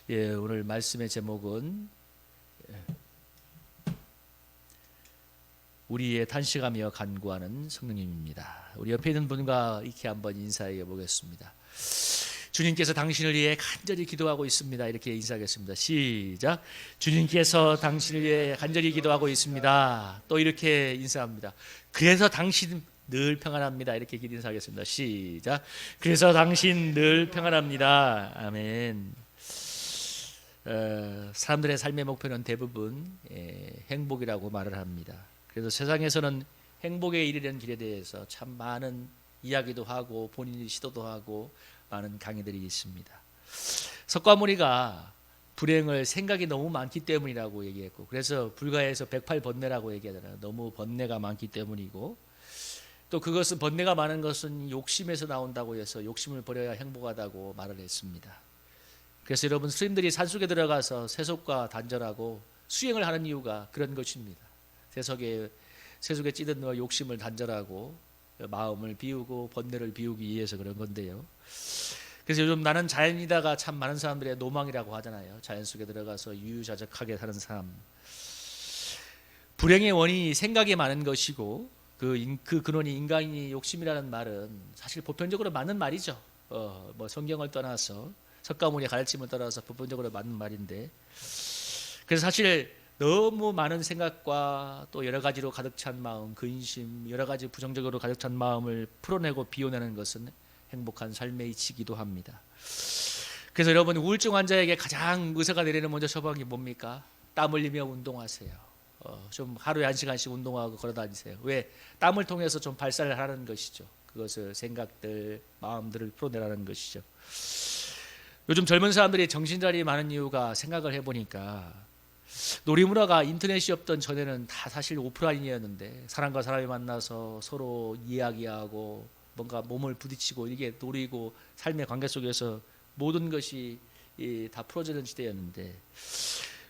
예, 오늘 말씀의 제목은 우리의 탄식하며 간구하는 성령님입니다. 우리 옆에 있는 분과 이렇게 한번 인사해 보겠습니다. 주님께서 당신을 위해 간절히 기도하고 있습니다. 이렇게 인사하겠습니다. 시작. 주님께서 당신을 위해 간절히 기도하고 있습니다. 또 이렇게 인사합니다. 그래서 당신 늘 평안합니다. 이렇게 인사하겠습니다. 시작. 그래서 당신 늘 평안합니다. 아멘. 사람들의 삶의 목표는 대부분 행복이라고 말을 합니다. 그래서 세상에서는 행복에 이르는 길에 대해서 참 많은 이야기도 하고 본인이 시도도 하고 많은 강의들이 있습니다. 석가모니가 불행을 생각이 너무 많기 때문이라고 얘기했고, 그래서 불가에서 108번뇌라고 얘기하잖아요. 너무 번뇌가 많기 때문이고, 또 그것은 번뇌가 많은 것은 욕심에서 나온다고 해서 욕심을 버려야 행복하다고 말을 했습니다. 그래서 여러분, 스님들이 산속에 들어가서 세속과 단절하고 수행을 하는 이유가 그런 것입니다. 세속에 찌든 욕심을 단절하고 마음을 비우고 번뇌를 비우기 위해서 그런 건데요. 그래서 요즘 나는 자연이다가 참 많은 사람들의 노망이라고 하잖아요. 자연 속에 들어가서 유유자적하게 사는 삶. 불행의 원인이 생각이 많은 것이고 그 근원이 인간이 욕심이라는 말은 사실 보편적으로 맞는 말이죠. 뭐 성경을 떠나서 석가모니의 가르침을 따라서 보편적으로 맞는 말인데, 그래서 사실 너무 많은 생각과 또 여러 가지로 가득 찬 마음, 근심, 여러 가지 부정적으로 가득 찬 마음을 풀어내고 비워내는 것은 행복한 삶의 이치기도 합니다. 그래서 여러분, 우울증 환자에게 가장 의사가 내리는 먼저 처방이 뭡니까? 땀 흘리며 운동하세요. 좀 하루에 1시간씩 운동하고 걸어다니세요. 왜? 땀을 통해서 좀 발산을 하는 것이죠. 그것을 생각들, 마음들을 풀어내라는 것이죠. 요즘 젊은 사람들이 정신자리 많은 이유가 생각을 해보니까 놀이문화가 인터넷이 없던 전에는 다 사실 오프라인이었는데 사람과 사람이 만나서 서로 이야기하고 뭔가 몸을 부딪히고 이게 놀이고 삶의 관계 속에서 모든 것이 다 풀어지는 시대였는데,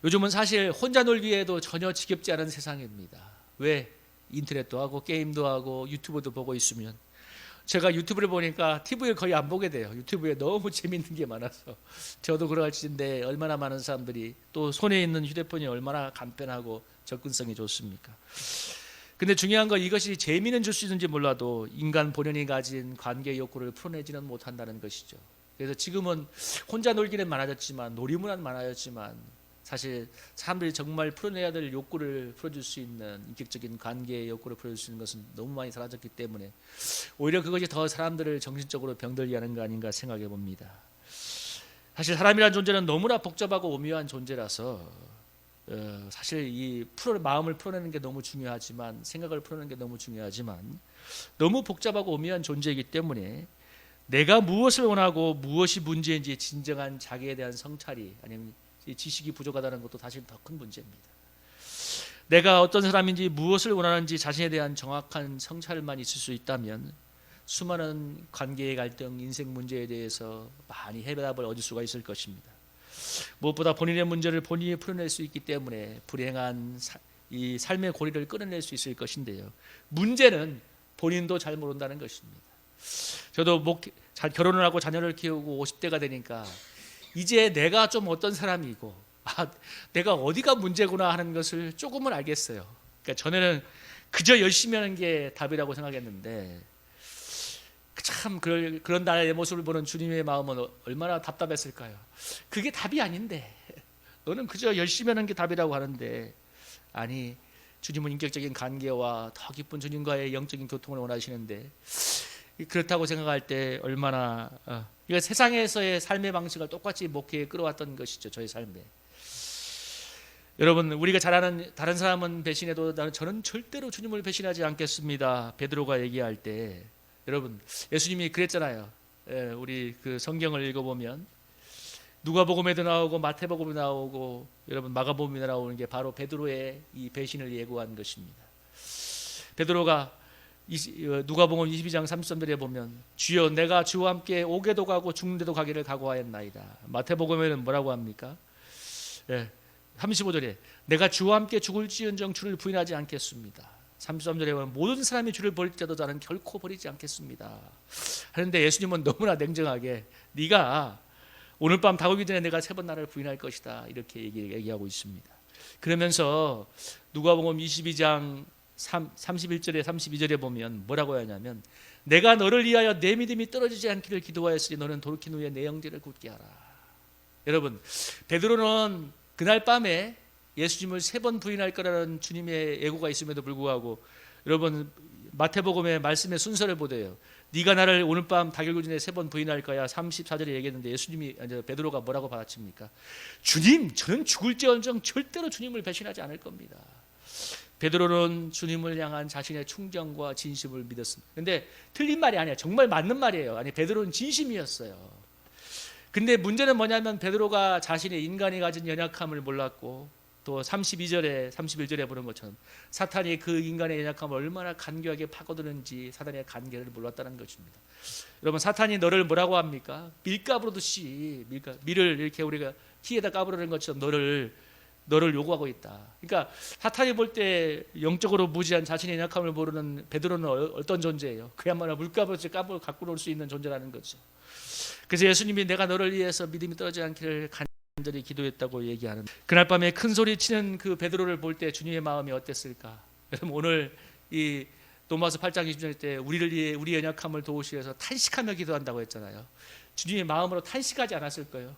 요즘은 사실 혼자 놀기에도 전혀 지겹지 않은 세상입니다. 왜? 인터넷도 하고 게임도 하고 유튜브도 보고 있으면, 제가 유튜브를 보니까 TV를 거의 안 보게 돼요. 유튜브에 너무 재밌는 게 많아서. 저도 그럴지인데 얼마나 많은 사람들이, 또 손에 있는 휴대폰이 얼마나 간편하고 접근성이 좋습니까? 근데 중요한 건 이것이 재미는 줄 수 있는지 몰라도 인간 본연이 가진 관계 욕구를 풀어내지는 못한다는 것이죠. 그래서 지금은 혼자 놀기는 많아졌지만, 놀이문화는 많아졌지만, 사실 사람들이 정말 풀어내야 될 욕구를 풀어줄 수 있는, 인격적인 관계의 욕구를 풀어줄 수 있는 것은 너무 많이 사라졌기 때문에 오히려 그것이 더 사람들을 정신적으로 병들게 하는 거 아닌가 생각해 봅니다. 사실 사람이라는 존재는 너무나 복잡하고 오묘한 존재라서 사실 마음을 풀어내는 게 너무 중요하지만, 생각을 풀어내는 게 너무 중요하지만, 너무 복잡하고 오묘한 존재이기 때문에 내가 무엇을 원하고 무엇이 문제인지 진정한 자기에 대한 성찰이, 아니면 지식이 부족하다는 것도 사실 더 큰 문제입니다. 내가 어떤 사람인지 무엇을 원하는지 자신에 대한 정확한 성찰만 있을 수 있다면 수많은 관계의 갈등, 인생 문제에 대해서 많이 해답을 얻을 수가 있을 것입니다. 무엇보다 본인의 문제를 본인이 풀어낼 수 있기 때문에 불행한 이 삶의 고리를 끊어낼 수 있을 것인데요. 문제는 본인도 잘 모른다는 것입니다. 저도 결혼을 하고 자녀를 키우고 50대가 되니까 이제 내가 좀 어떤 사람이고, 내가 어디가 문제구나 하는 것을 조금은 알겠어요. 그러니까 전에는 그저 열심히 하는 게 답이라고 생각했는데, 참 그런 나의 모습을 보는 주님의 마음은 얼마나 답답했을까요? 그게 답이 아닌데, 너는 그저 열심히 하는 게 답이라고 하는데, 아니, 주님은 인격적인 관계와 더 깊은 주님과의 영적인 교통을 원하시는데, 그렇다고 생각할 때 얼마나 이거 세상에서의 삶의 방식을 똑같이 목회에 끌어왔던 것이죠. 저의 삶에. 여러분, 우리가 잘 아는 다른 사람은 배신해도 저는 절대로 주님을 배신하지 않겠습니다. 베드로가 얘기할 때, 여러분, 예수님이 그랬잖아요. 우리 그 성경을 읽어보면 누가복음에도 나오고 마태복음에 나오고 여러분 마가복음에 나오는 게 바로 베드로의 이 배신을 예고한 것입니다. 베드로가 누가복음 22장 33절에 보면, 주여 내가 주와 함께 오게도 가고 죽는데도 가기를 각오하였나이다. 마태복음에는 뭐라고 합니까? 35절에 내가 주와 함께 죽을지언정 주를 부인하지 않겠습니다. 33절에 보면 모든 사람이 주를 버릴지라도 나는 결코 버리지 않겠습니다 하는데, 예수님은 너무나 냉정하게 네가 오늘 밤 다가오기 전에 내가 3번 나를 부인할 것이다. 이렇게 얘기하고 있습니다. 그러면서 누가복음 22장 31절에 32절에 보면 뭐라고 하냐면 내가 너를 위하여 내 믿음이 떨어지지 않기를 기도하였으니 너는 돌이킨 후에 내 영제를 굳게 하라. 여러분, 베드로는 그날 밤에 예수님을 3번 부인할 거라는 주님의 예고가 있음에도 불구하고 여러분 마태복음의 말씀의 순서를 보세요. 네가 나를 오늘 밤 다결구 전에 3번 부인할 거야. 34절에 얘기했는데 예수님이 베드로가 뭐라고 받아칩니까? 주님, 저는 죽을지언정 절대로 주님을 배신하지 않을 겁니다. 베드로는 주님을 향한 자신의 충정과 진심을 믿었습니다. 근데 틀린 말이 아니에요. 정말 맞는 말이에요. 아니, 베드로는 진심이었어요. 근데 문제는 뭐냐면 베드로가 자신의 인간이 가진 연약함을 몰랐고 또 32절에 31절에 보는 것처럼 사탄이 그 인간의 연약함을 얼마나 간교하게 파고드는지 사탄의 간계를 몰랐다는 것입니다. 여러분, 사탄이 너를 뭐라고 합니까? 밀가부르듯이 밀을 이렇게 우리가 키에다 까부르는 것처럼 너를 요구하고 있다. 그러니까 사탄이 볼 때 영적으로 무지한 자신의 연약함을 모르는 베드로는 어떤 존재예요? 그야말로 물가부르듯이 갖고 놀 수 있는 존재라는 거죠. 그래서 예수님이 내가 너를 위해서 믿음이 떨어지지 않기를 간절히 기도했다고 얘기하는, 그날 밤에 큰 소리 치는 그 베드로를 볼 때 주님의 마음이 어땠을까? 여러분, 오늘 이 로마서 8장 20절 때 우리를 위해 우리 연약함을 도우시기 위해서 탄식하며 기도한다고 했잖아요. 주님의 마음으로 탄식하지 않았을 거예요.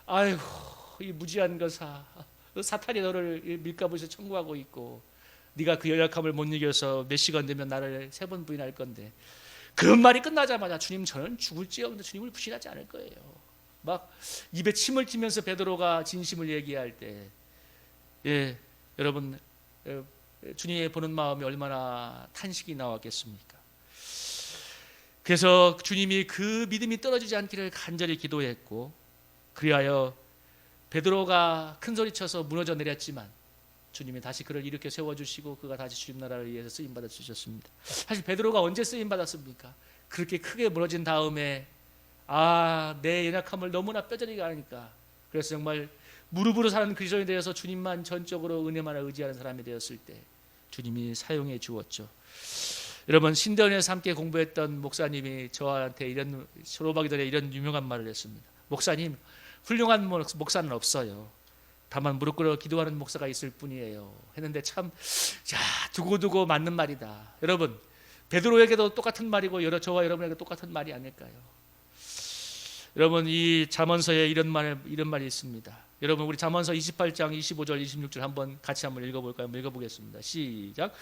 아이고, 이 무지한 것아, 사탄이 너를 밀가부에서 청구하고 있고 네가 그 연약함을 못 이겨서 몇 시간 되면 나를 3번 부인할 건데, 그런 말이 끝나자마자 주님, 저는 죽을지언정 주님을 부인하지 않을 거예요. 막 입에 침을 튀면서 베드로가 진심을 얘기할 때, 여러분, 주님의 보는 마음이 얼마나 탄식이 나왔겠습니까? 그래서 주님이 그 믿음이 떨어지지 않기를 간절히 기도했고, 그리하여 베드로가 큰 소리쳐서 무너져 내렸지만 주님이 다시 그를 일으켜 세워주시고 그가 다시 주님 나라를 위해서 쓰임받아 주셨습니다. 사실 베드로가 언제 쓰임받았습니까? 그렇게 크게 무너진 다음에 내 연약함을 너무나 뼈저리게 아니까, 그래서 정말 무릎으로 사는 그리스도인이 되어서 주님만 전적으로 은혜만 의지하는 사람이 되었을 때 주님이 사용해 주었죠. 여러분, 신대원에서 함께 공부했던 목사님이 저한테 졸업하기 전에 이런 유명한 말을 했습니다. 목사님, 훌륭한 목사는 없어요. 다만 무릎 꿇어 기도하는 목사가 있을 뿐이에요. 했는데 참, 두고두고 맞는 말이다. 여러분, 베드로에게도 똑같은 말이고 저와 여러분에게 똑같은 말이 아닐까요? 여러분, 이 잠언서에 이런 말이 있습니다. 여러분, 우리 잠언서 28장 25절 26절 같이 한번 읽어볼까요? 한번 읽어보겠습니다. 시작.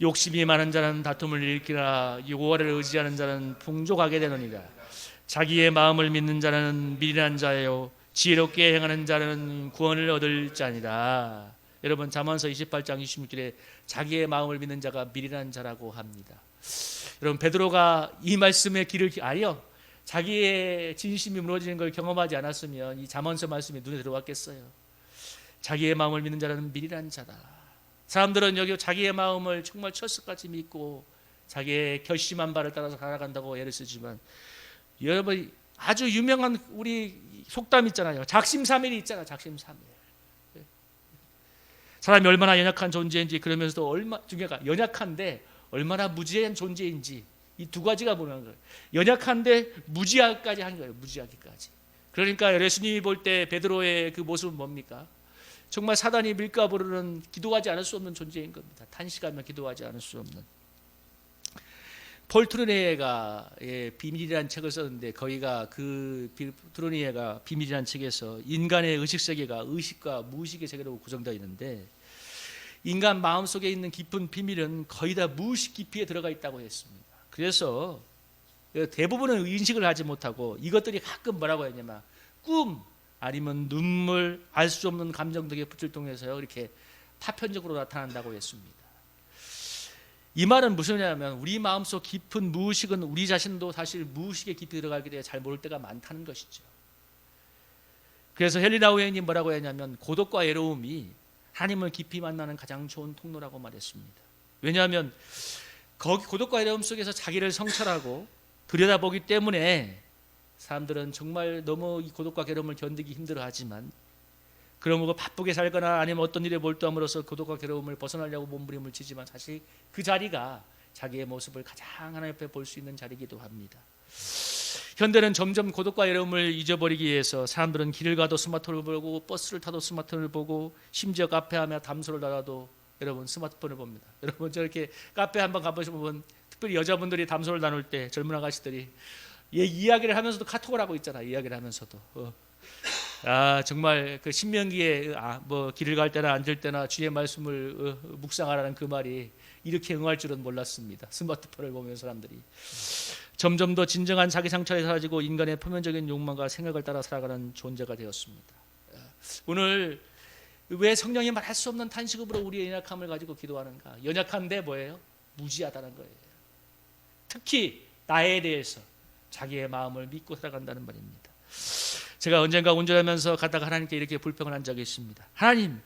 욕심이 많은 자는 다툼을 일으키나 여호와를 의지하는 자는 풍족하게 되느니라. 자기의 마음을 믿는 자는 미련한 자요 지혜롭게 행하는 자는 구원을 얻을 자니라. 여러분, 잠언서 28장 26절에 자기의 마음을 믿는 자가 미련한 자라고 합니다. 여러분, 베드로가 이 말씀의 길을 자기의 진심이 무너지는 걸 경험하지 않았으면 이 잠언서 말씀이 눈에 들어왔겠어요? 자기의 마음을 믿는 자는 미련한 자다. 사람들은 여기 자기의 마음을 정말 철석같이 믿고 자기의 결심한 바를 따라서 살아간다고 애를 쓰지만, 여러분, 아주 유명한 우리 속담 있잖아요. 작심삼일이 있잖아요. 작심삼일. 사람이 얼마나 연약한 존재인지, 그러면서도 연약한데 얼마나 무지한 존재인지, 이 두 가지가 보는 거예요. 연약한데 무지하기까지 한 거예요. 무지하기까지. 그러니까 예수님이 볼 때 베드로의 그 모습은 뭡니까? 정말 사단이 밀가부르는, 기도하지 않을 수 없는 존재인 겁니다. 탄식하며 기도하지 않을 수 없는. 폴 트루니에가 비밀이라는 책을 썼는데, 거기가 그 트루니에가 비밀이라는 책에서 인간의 의식 세계가 의식과 무의식의 세계로 구성되어 있는데, 인간 마음속에 있는 깊은 비밀은 거의 다 무의식 깊이에 들어가 있다고 했습니다. 그래서 대부분은 인식을 하지 못하고 이것들이 가끔 뭐라고 했냐면 꿈 아니면 눈물, 알 수 없는 감정 등의 빛을 통해서 이렇게 파편적으로 나타난다고 했습니다. 이 말은 무슨 말이냐면 우리 마음속 깊은 무의식은 우리 자신도 사실 무의식에 깊이 들어가게 되어 잘 모를 때가 많다는 것이죠. 그래서 헬리나 우엔이 뭐라고 했냐면 고독과 외로움이 하나님을 깊이 만나는 가장 좋은 통로라고 말했습니다. 왜냐하면 고독과 외로움 속에서 자기를 성찰하고 들여다보기 때문에 사람들은 정말 너무 이 고독과 괴로움을 견디기 힘들어하지만, 그러므로 바쁘게 살거나 아니면 어떤 일에 몰두함으로써 고독과 괴로움을 벗어나려고 몸부림을 치지만 사실 그 자리가 자기의 모습을 가장 하나님 앞에 볼 수 있는 자리이기도 합니다. 현대는 점점 고독과 여름을 잊어버리기 위해서 사람들은 길을 가도 스마트폰을 보고 버스를 타도 스마트폰을 보고 심지어 카페 하며 담소를 나가도 여러분 스마트폰을 봅니다. 여러분 저렇게 카페 한번 가보시면 특별히 여자분들이 담소를 나눌 때 젊은 아가씨들이 이야기를 하면서도 카톡을 하고 있잖아. 이야기를 하면서도 정말 그 신명기에 뭐 길을 갈 때나 앉을 때나 주의 말씀을 묵상하라는 그 말이 이렇게 응할 줄은 몰랐습니다. 스마트폰을 보면 사람들이 점점 더 진정한 자기 상처에 사라지고 인간의 표면적인 욕망과 생각을 따라 살아가는 존재가 되었습니다. 오늘 왜 성령이 말할 수 없는 탄식으로 우리의 연약함을 가지고 기도하는가? 연약한데 뭐예요? 무지하다는 거예요. 특히 나에 대해서 자기의 마음을 믿고 살아간다는 말입니다. 제가 언젠가 운전하면서 가다가 하나님께 이렇게 불평을 한 적이 있습니다. 하나님,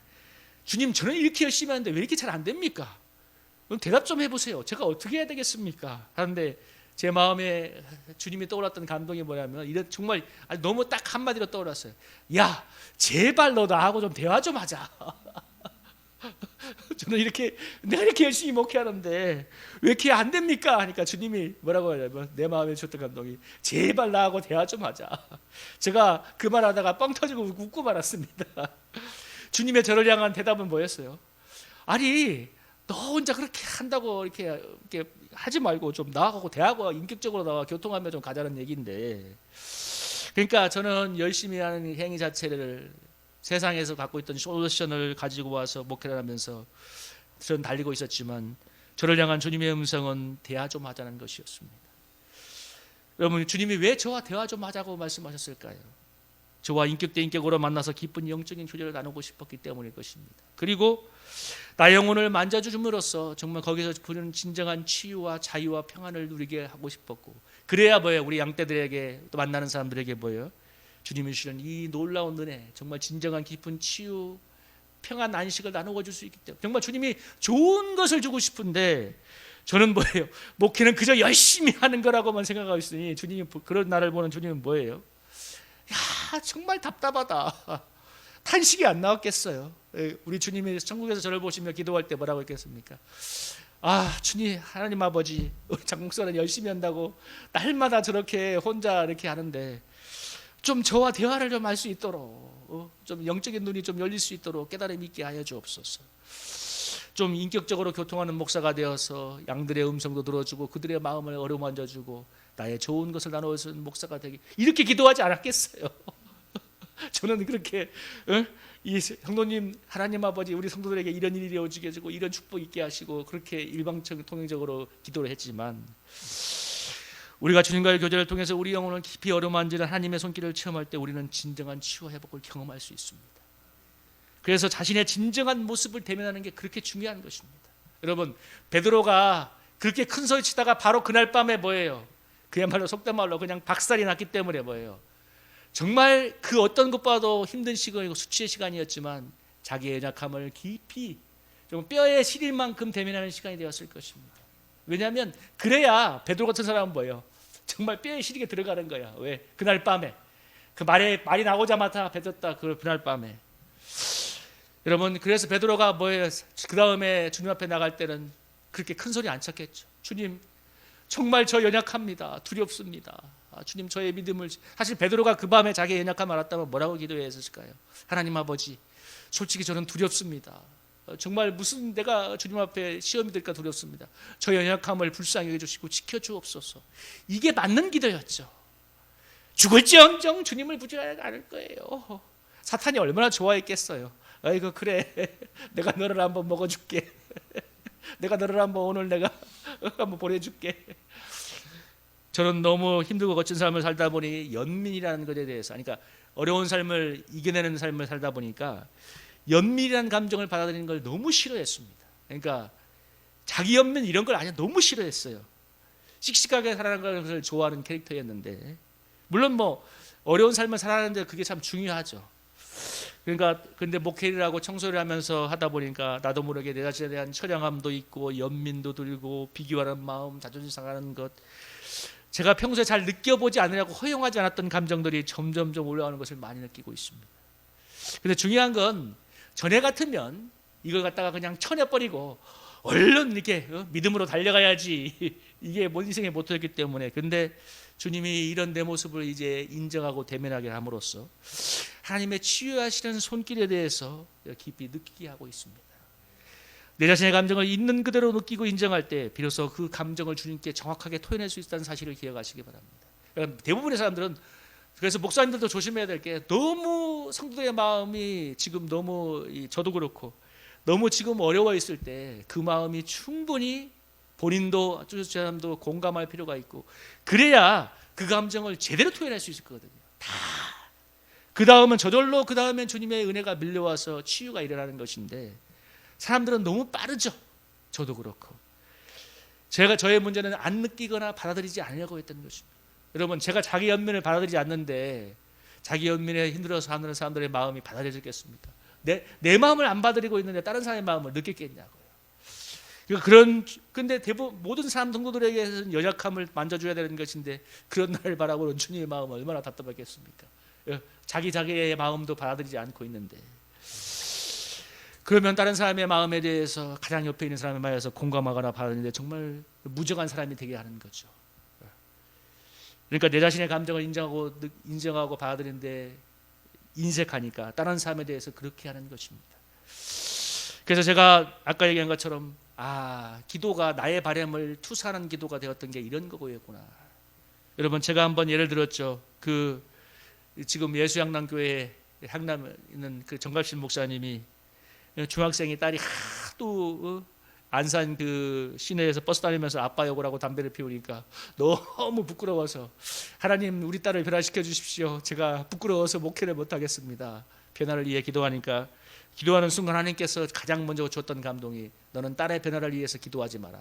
주님 저는 이렇게 열심히 하는데 왜 이렇게 잘 안 됩니까? 그럼 대답 좀 해보세요. 제가 어떻게 해야 되겠습니까? 하는데 제 마음에 주님이 떠올랐던 감동이 뭐냐면 정말 너무 딱 한마디로 떠올랐어요. 야, 제발 너 나하고 좀 대화 좀 하자. 저는 내가 이렇게 열심히 목회하는데 왜 이렇게 안 됩니까? 하니까 주님이 뭐라고 하냐면 내 마음에 줬던 감동이 제발 나하고 대화 좀 하자. 제가 그 말하다가 뻥 터지고 웃고 말았습니다. 주님의 저를 향한 대답은 뭐였어요? 아니 너 혼자 그렇게 한다고 이렇게 하지 말고 좀 나하고 대하고 인격적으로 나와 교통하며 좀 가자는 얘기인데, 그러니까 저는 열심히 하는 행위 자체를 세상에서 갖고 있던 솔루션을 가지고 와서 목회를 하면서 저는 달리고 있었지만 저를 향한 주님의 음성은 대화 좀 하자는 것이었습니다. 여러분, 주님이 왜 저와 대화 좀 하자고 말씀하셨을까요? 저와 인격 대 인격으로 만나서 기쁜 영적인 교제를 나누고 싶었기 때문일 것입니다. 그리고 나의 영혼을 만져줌으로써 정말 거기서 부르는 진정한 치유와 자유와 평안을 누리게 하고 싶었고, 그래야 뭐예요? 우리 양떼들에게 또 만나는 사람들에게 뭐예요? 주님이 주시는 이 놀라운 은혜, 정말 진정한 깊은 치유, 평안, 안식을 나누어 줄 수 있기 때문에 정말 주님이 좋은 것을 주고 싶은데 저는 뭐예요? 목회는 그저 열심히 하는 거라고만 생각하고 있으니 주님이 그런 나를 보는 주님은 뭐예요? 야, 정말 답답하다. 탄식이 안 나왔겠어요. 우리 주님이 천국에서 저를 보시며 기도할 때 뭐라고 했겠습니까? 주님, 하나님 아버지, 우리 장목사는 열심히 한다고 날마다 저렇게 혼자 이렇게 하는데 좀 저와 대화를 좀 할 수 있도록 좀 영적인 눈이 좀 열릴 수 있도록 깨달음이 있게 하여 주옵소서. 좀 인격적으로 교통하는 목사가 되어서 양들의 음성도 들어주고 그들의 마음을 어루만져주고 나의 좋은 것을 나누어주는 목사가 되기, 이렇게 기도하지 않았겠어요? 저는 그렇게 이 성도님, 하나님 아버지, 우리 성도들에게 이런 일이 이루어지게 해주고 이런 축복 있게 하시고 그렇게 일방적 통행적으로 기도를 했지만, 우리가 주님과의 교제를 통해서 우리 영혼을 깊이 어루만지는 하나님의 손길을 체험할 때 우리는 진정한 치유와 회복을 경험할 수 있습니다. 그래서 자신의 진정한 모습을 대면하는 게 그렇게 중요한 것입니다. 여러분, 베드로가 그렇게 큰 소리 치다가 바로 그날 밤에 뭐예요? 그야말로 속된 말로 그냥 박살이 났기 때문에 뭐예요? 정말 그 어떤 것보다도 힘든 시간이고 수치의 시간이었지만 자기의 연약함을 깊이 좀 뼈에 시릴 만큼 대면하는 시간이 되었을 것입니다. 왜냐하면 그래야 베드로 같은 사람은 뭐예요? 정말 뼈에 시리게 들어가는 거야. 왜? 그날 밤에 그 말이 나오자마자 뱉었다. 그날 밤에. 여러분, 그래서 베드로가 뭐예요? 그 다음에 주님 앞에 나갈 때는 그렇게 큰 소리 안 쳤겠죠. 주님, 정말 저 연약합니다. 두렵습니다. 주님, 저의 믿음을. 사실 베드로가 그 밤에 자기의 연약함을 알았다면 뭐라고 기도했을까요? 하나님 아버지, 솔직히 저는 두렵습니다. 정말 무슨 내가 주님 앞에 시험이 될까 두렵습니다. 저 연약함을 불쌍히 여겨주시고 지켜주옵소서. 이게 맞는 기도였죠. 죽을지언정 주님을 부정하지 않을 거예요. 사탄이 얼마나 좋아했겠어요. 아이고 그래, 내가 너를 한번 먹어줄게. 내가 너를 한번 오늘 내가 한번 보내줄게. 저는 너무 힘들고 거친 삶을 살다 보니 연민이라는 것에 대해서, 그러니까 어려운 삶을 이겨내는 삶을 살다 보니까 연민이라는 감정을 받아들이는 걸 너무 싫어했습니다. 그러니까 자기 연민 이런 걸 아니 너무 싫어했어요. 씩씩하게 살아가는 것을 좋아하는 캐릭터였는데, 물론 뭐 어려운 삶을 살아가는데 그게 참 중요하죠. 그러니까 근데 목회를 하고 청소를 하면서 하다 보니까 나도 모르게 내 자신에 대한 처량함도 있고 연민도 들고 비교하는 마음, 자존심 상하는 것, 제가 평소에 잘 느껴보지 않으려고 허용하지 않았던 감정들이 점점점 올라오는 것을 많이 느끼고 있습니다. 근데 중요한 건 전에 같으면 이걸 갖다가 그냥 쳐내버리고 얼른 이렇게 믿음으로 달려가야지. 이게 인생의 모토였기 때문에. 근데 주님이 이런 내 모습을 이제 인정하고 대면하게 함으로써 하나님의 치유하시는 손길에 대해서 깊이 느끼게 하고 있습니다. 내 자신의 감정을 있는 그대로 느끼고 인정할 때 비로소 그 감정을 주님께 정확하게 토해낼 수 있다는 사실을 기억하시기 바랍니다. 그러니까 대부분의 사람들은, 그래서 목사님들도 조심해야 될 게, 너무 성도의 마음이 지금 너무, 저도 그렇고 너무 지금 어려워 있을 때 그 마음이 충분히 본인도 저 사람도 공감할 필요가 있고, 그래야 그 감정을 제대로 토해낼 수 있을 거거든요. 다. 그 다음은 저절로, 그 다음엔 주님의 은혜가 밀려와서 치유가 일어나는 것인데, 사람들은 너무 빠르죠. 저도 그렇고. 저의 문제는 안 느끼거나 받아들이지 않으려고 했던 것입니다. 여러분, 제가 자기 연민을 받아들이지 않는데 자기 연민에 힘들어서 하는 사람들의 마음이 받아들여지겠습니까? 내 마음을 안 받아들이고 있는데 다른 사람의 마음을 느끼겠냐고요. 근데 대부분 모든 사람 성도들에게는 연약함을 만져줘야 되는 것인데, 그런 날을 바라보는 주님의 마음은 얼마나 답답하겠습니까? 자기의 마음도 받아들이지 않고 있는데, 그러면 다른 사람의 마음에 대해서 가장 옆에 있는 사람의 마음에서 공감하거나 받아들이는데 정말 무정한 사람이 되게 하는 거죠. 그러니까 내 자신의 감정을 인정하고 받아들이는데 인색하니까 다른 사람에 대해서 그렇게 하는 것입니다. 그래서 제가 아까 얘기한 것처럼, 기도가 나의 바람을 투사하는 기도가 되었던 게 이런 거였구나. 여러분, 제가 한번 예를 들었죠. 지금 예수양남교회 향남에 있는 그 정갑신 목사님이, 중학생이 딸이 하도 안산 그 시내에서 버스 다니면서 아빠 욕을 하고 담배를 피우니까 너무 부끄러워서, 하나님 우리 딸을 변화시켜 주십시오. 제가 부끄러워서 목회를 못하겠습니다. 변화를 위해 기도하니까, 기도하는 순간 하나님께서 가장 먼저 줬던 감동이, 너는 딸의 변화를 위해서 기도하지 마라.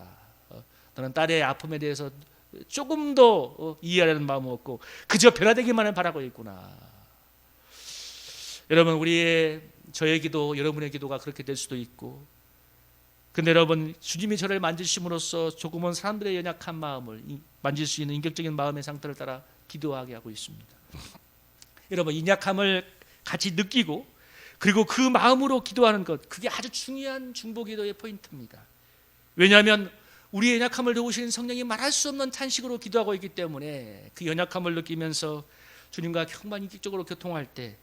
너는 딸의 아픔에 대해서 조금 더 이해하려는 마음은 없고 그저 변화되기만을 바라고 있구나. 여러분, 저의 기도, 여러분의 기도가 그렇게 될 수도 있고, 근데 여러분, 주님이 저를 만지심으로써 조금은 사람들의 연약한 마음을 만질 수 있는 인격적인 마음의 상태를 따라 기도하게 하고 있습니다. 여러분, 인약함을 같이 느끼고 그리고 그 마음으로 기도하는 것, 그게 아주 중요한 중보기도의 포인트입니다. 왜냐하면 우리의 연약함을 도우시는 성령이 말할 수 없는 탄식으로 기도하고 있기 때문에, 그 연약함을 느끼면서 주님과 정말 인격적으로 교통할 때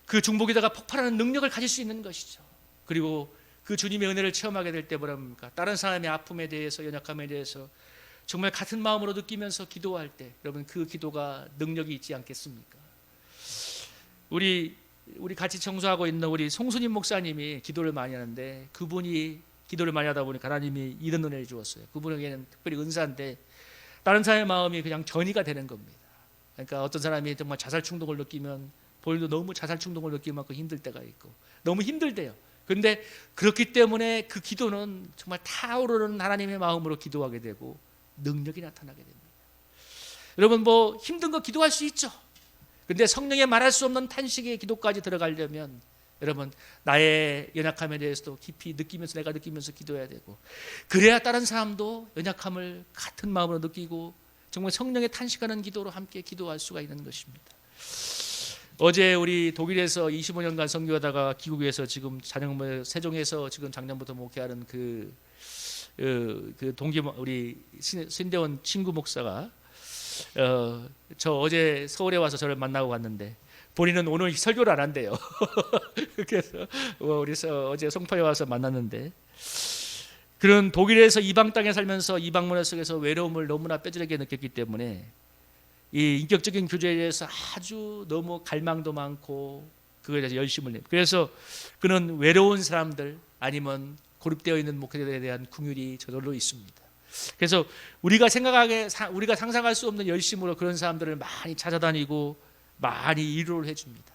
그 중보기도가 폭발하는 능력을 가질 수 있는 것이죠. 그리고 그 주님의 은혜를 체험하게 될 때 뭐랍니까? 다른 사람의 아픔에 대해서, 연약함에 대해서 정말 같은 마음으로 느끼면서 기도할 때, 여러분, 그 기도가 능력이 있지 않겠습니까? 우리 같이 청소하고 있는 우리 송순임 목사님이 기도를 많이 하는데, 그분이 기도를 많이 하다 보니까 하나님이 이런 은혜를 주었어요. 그분에게는 특별히 은사인데, 다른 사람의 마음이 그냥 전이가 되는 겁니다. 그러니까 어떤 사람이 정말 자살 충동을 느끼면, 본인도 너무 자살 충동을 느낄 만큼 힘들 때가 있고 너무 힘들대요. 그런데 그렇기 때문에 그 기도는 정말 타오르는 하나님의 마음으로 기도하게 되고 능력이 나타나게 됩니다. 여러분, 힘든 거 기도할 수 있죠. 그런데 성령의 말할 수 없는 탄식의 기도까지 들어가려면, 여러분, 나의 연약함에 대해서도 깊이 느끼면서, 내가 느끼면서 기도해야 되고, 그래야 다른 사람도 연약함을 같은 마음으로 느끼고 정말 성령의 탄식하는 기도로 함께 기도할 수가 있는 것입니다. 어제 우리 독일에서 25년간 선교하다가 귀국해서 지금 세종에서 지금 작년부터 목회하는 그 동기, 우리 신대원 친구 목사가 저 어제 서울에 와서 저를 만나고 갔는데, 본인은 오늘 설교를 안 한대요. 그래서 우리 어제 송파에 와서 만났는데, 그런 독일에서 이방 땅에 살면서 이방 문화 속에서 외로움을 너무나 뼈저리게 느꼈기 때문에 이 인격적인 교제에 대해서 아주 너무 갈망도 많고 그거에 대해서 열심을 내요. 그래서 그는 외로운 사람들, 아니면 고립되어 있는 목회자들에 대한 긍휼이 저절로 있습니다. 그래서 우리가 상상할 수 없는 열심으로 그런 사람들을 많이 찾아다니고 많이 위로를 해줍니다.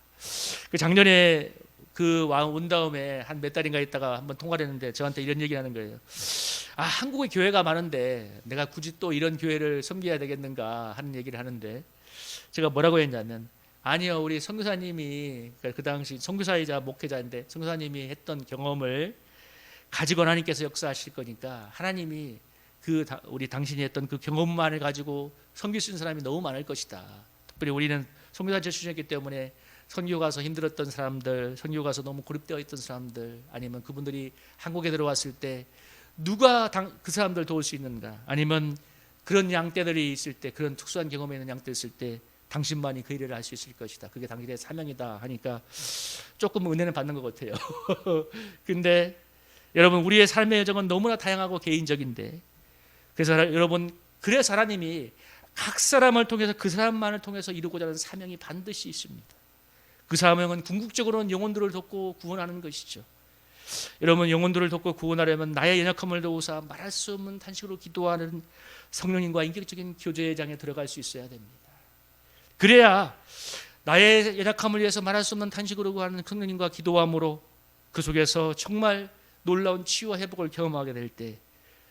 작년에 온 다음에 한 몇 달인가 있다가 한번 통화를 했는데 저한테 이런 얘기를 하는 거예요. 한국에 교회가 많은데 내가 굳이 또 이런 교회를 섬겨야 되겠는가 하는 얘기를 하는데, 제가 뭐라고 했냐면, 아니요, 우리 선교사님이 그 당시 선교사이자 목회자인데 선교사님이 했던 경험을 가지고 하나님께서 역사하실 거니까, 하나님이 우리 당신이 했던 그 경험만을 가지고 섬길 수 있는 사람이 너무 많을 것이다. 특별히 우리는 선교사 출신이었기 때문에 선교 가서 힘들었던 사람들, 선교 가서 너무 고립되어 있던 사람들, 아니면 그분들이 한국에 들어왔을 때 누가 그 사람들 도울 수 있는가? 아니면 그런 양떼들이 있을 때, 그런 특수한 경험에 있는 양떼 있을 때 당신만이 그 일을 할 수 있을 것이다. 그게 당신의 사명이다 하니까 조금 은혜는 받는 것 같아요. 근데 여러분, 우리의 삶의 여정은 너무나 다양하고 개인적인데, 그래서 여러분, 그래서 하나님이 각 사람을 통해서 그 사람만을 통해서 이루고자 하는 사명이 반드시 있습니다. 그 사명은 궁극적으로는 영혼들을 돕고 구원하는 것이죠. 여러분, 영혼들을 돕고 구원하려면 나의 연약함을 도우사 말할 수 없는 탄식으로 기도하는 성령님과 인격적인 교제의 장에 들어갈 수 있어야 됩니다. 그래야 나의 연약함을 위해서 말할 수 없는 탄식으로 구하는 성령님과 기도함으로 그 속에서 정말 놀라운 치유와 회복을 경험하게 될 때,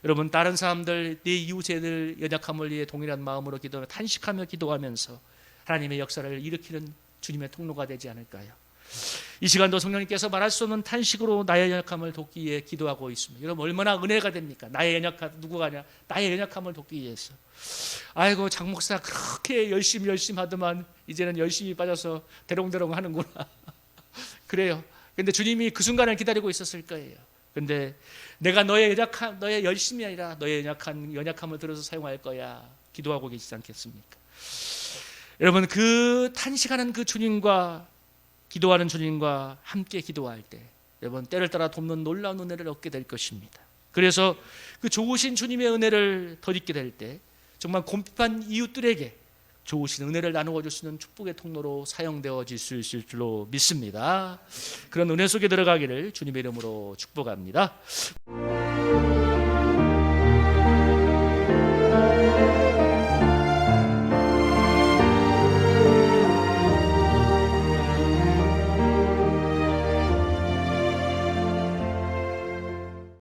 여러분, 다른 사람들, 내 이웃애들 연약함을 위해 동일한 마음으로 기도하며 탄식하며 기도하면서 하나님의 역사를 일으키는 주님의 통로가 되지 않을까요? 이 시간도 성령님께서 말할 수 없는 탄식으로 나의 연약함을 돕기 위해 기도하고 있습니다. 여러분, 얼마나 은혜가 됩니까? 나의 연약함, 누구가 아니라 나의 연약함을 돕기 위해서. 아이고, 장 목사 그렇게 열심히 하더만 이제는 열심히 빠져서 대롱대롱 하는구나. 그래요. 근데 주님이 그 순간을 기다리고 있었을 거예요. 근데 내가 너의 열심이 아니라 너의 연약함을 들어서 사용할 거야. 기도하고 계시지 않겠습니까? 여러분, 그 탄식하는 그 주님과 기도하는 주님과 함께 기도할 때, 여러분, 때를 따라 돕는 놀라운 은혜를 얻게 될 것입니다. 그래서 그 좋으신 주님의 은혜를 덧입게 될 때 정말 곰핍한 이웃들에게 좋으신 은혜를 나누어 줄 수 있는 축복의 통로로 사용되어질 수 있을 줄로 믿습니다. 그런 은혜 속에 들어가기를 주님의 이름으로 축복합니다.